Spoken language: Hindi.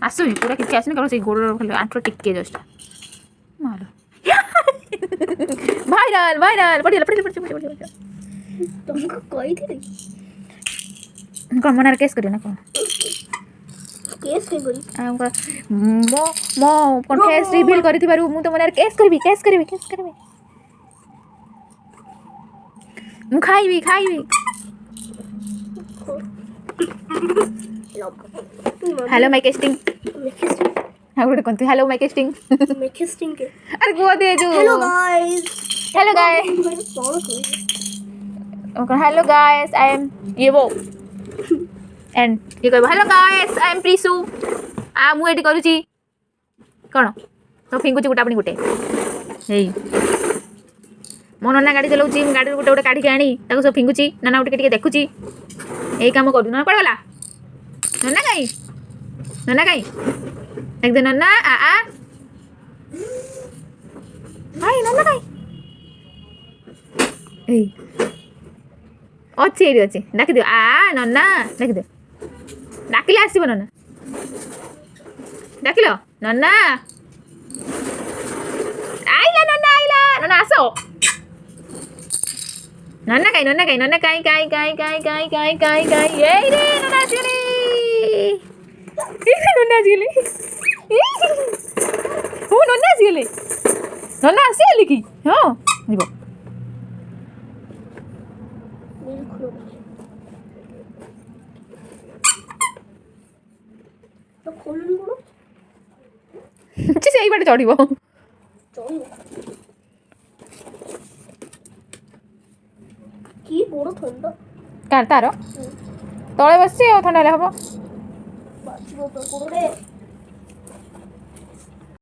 आसुनी पूरा किसी आसुनी केवल से गोड़ खाली आंठर टिके जस्ट मार भाइराल भाइराल पड़ी तुमको कोई थी कौन मनार केस करियो ना कौन केस के गई मो मो कौन फेस रिवील करी बारू मु तो मनार केस करबी मु खाइबी हेलो माय केस्टिंग हाउ गुड कोन हेलो माय केस्टिंग के अरे गो दे जो hello guys okay hello guys I am ये वो एंड ये कहबो हेलो गाइस आई एम प्रीसु आ मु एटी करूची कोन तो फिंगुची गुटा अपनी गुटे हेई मो नना गाड़ी चलाउची गाड़ी गुटे गुटे काढी के आनी ताको सब फिंगुची नना उटे के देखुची एई काम करू नना पड़ गला नना काई देख दे नना आ हाय नना काई एई अच्छी अच्छी डाक दियो आ नना डाक दियो डाकिले आसीबो नना डाकिलो नना आइला नना आसो नना काई ए रे नना आसीले नना आसीले की हां निबो तो खोलनी बोलो से बाटे चढ़िबो की बड़ ठंडा कार तार तले बसी थंडा हम बाजी गोड़े